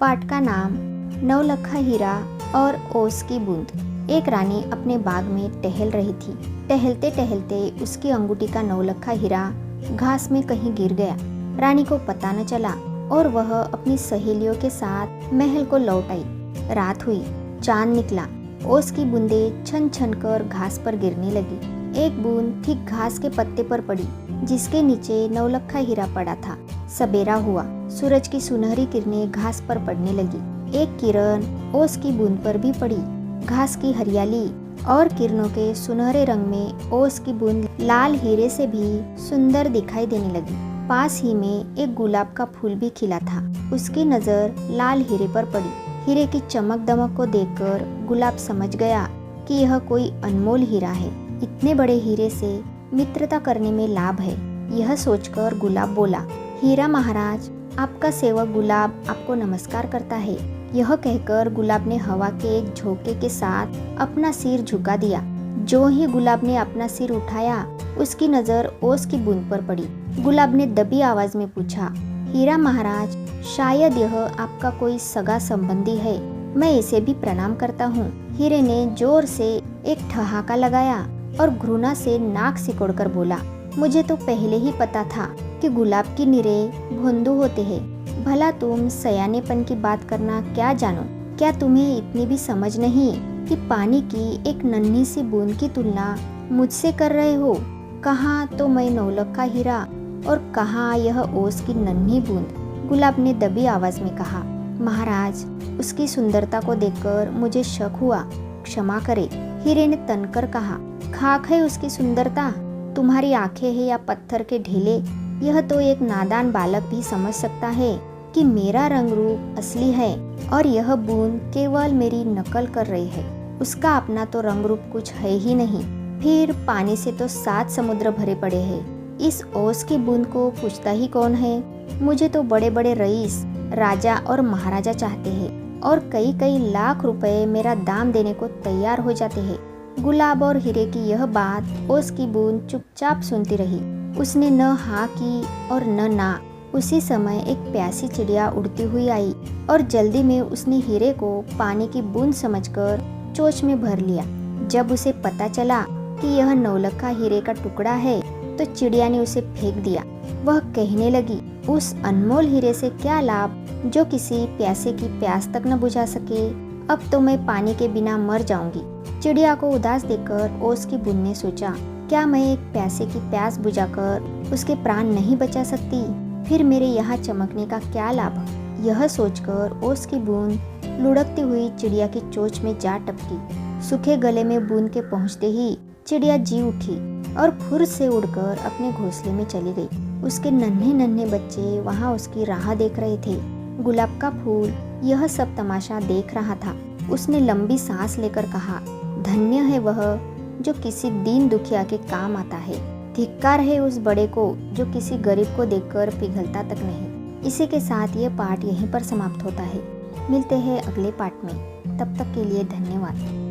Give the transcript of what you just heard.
पाठ का नाम नौलखा हीरा और ओस की बूंद। एक रानी अपने बाग में टहल रही थी। टहलते टहलते उसकी अंगूठी का नौलखा हीरा घास में कहीं गिर गया। रानी को पता न चला और वह अपनी सहेलियों के साथ महल को लौट आई। रात हुई, चांद निकला। ओस की बूंदें छन छन कर घास पर गिरने लगी। एक बूंद ठीक घास के पत्ते पर पड़ी जिसके नीचे नौलखा हीरा पड़ा था। सबेरा हुआ, सूरज की सुनहरी किरणें घास पर पड़ने लगी। एक किरण ओस की बूंद पर भी पड़ी। घास की हरियाली और किरणों के सुनहरे रंग में ओस की बूंद लाल हीरे से भी सुंदर दिखाई देने लगी। पास ही में एक गुलाब का फूल भी खिला था। उसकी नजर लाल हीरे पर पड़ी। हीरे की चमक दमक को देखकर गुलाब समझ गया कि यह कोई अनमोल हीरा है। इतने बड़े हीरे से मित्रता करने में लाभ है। यह सोचकर गुलाब बोला, हीरा महाराज, आपका सेवक गुलाब आपको नमस्कार करता है। यह कहकर गुलाब ने हवा के एक झोंके के साथ अपना सिर झुका दिया। जो ही गुलाब ने अपना सिर उठाया, उसकी नजर ओस की बूंद पर पड़ी। गुलाब ने दबी आवाज में पूछा, हीरा महाराज, शायद यह आपका कोई सगा संबंधी है। मैं इसे भी प्रणाम करता हूँ। हीरे ने जोर से एक ठहाका लगाया और घृणा से नाक सिकोड़कर बोला, मुझे तो पहले ही पता था कि गुलाब की निरें भोंदू होते हैं। भला तुम सयानेपन की बात करना क्या जानो? क्या तुम्हें इतनी भी समझ नहीं कि पानी की एक नन्ही सी बूंद की तुलना मुझसे कर रहे हो? कहाँ तो मैं नौलखा हीरा और कहाँ यह ओस की नन्ही बूंद। गुलाब ने दबी आवाज में कहा, महाराज, उसकी सुंदरता को देखकर मुझे शक हुआ, क्षमा करे। हीरे ने तनकर कहा, खाक है उसकी सुंदरता। तुम्हारी आंखें हैं या पत्थर के ढेले, यह तो एक नादान बालक भी समझ सकता है कि मेरा रंग रूप असली है और यह बूंद केवल मेरी नकल कर रही है। उसका अपना तो रंग रूप कुछ है ही नहीं। फिर पानी से तो 7 समुद्र भरे पड़े हैं। इस ओस की बूंद को पूछता ही कौन है? मुझे तो बड़े बड़े रईस, राजा और महाराजा चाहते हैं और कई कई लाख रुपए मेरा दाम देने को तैयार हो जाते हैं। गुलाब और हीरे की यह बात ओस की बूंद चुपचाप सुनती रही। उसने न हाँ की और न ना। उसी समय एक प्यासी चिड़िया उड़ती हुई आई और जल्दी में उसने हीरे को पानी की बूंद समझकर चोंच में भर लिया। जब उसे पता चला कि यह नौलखा हीरे का टुकड़ा है तो चिड़िया ने उसे फेंक दिया। वह कहने लगी, उस अनमोल हीरे से क्या लाभ जो किसी प्यासे की प्यास तक न बुझा सके। अब तो मैं पानी के बिना मर जाऊंगी। चिड़िया को उदास देखकर ओस की बूंद ने सोचा, क्या मैं एक प्यासे की प्यास बुझाकर उसके प्राण नहीं बचा सकती? फिर मेरे यहाँ चमकने का क्या लाभ? यह सोचकर ओस की बूंद लुढ़कती हुई चिड़िया की चोंच में जा टपकी। सूखे गले में बूंद के पहुँचते ही चिड़िया जी उठी और फुर से उड़कर अपने घोंसले में चली गई। उसके नन्हे नन्हे बच्चे वहाँ उसकी राह देख रहे थे। गुलाब का फूल यह सब तमाशा देख रहा था। उसने लंबी सांस लेकर कहा, धन्य है वह जो किसी दीन दुखिया के काम आता है। धिक्कार है उस बड़े को जो किसी गरीब को देखकर पिघलता तक नहीं। इसी के साथ ये पाठ यहीं पर समाप्त होता है। मिलते हैं अगले पाठ में। तब तक के लिए धन्यवाद।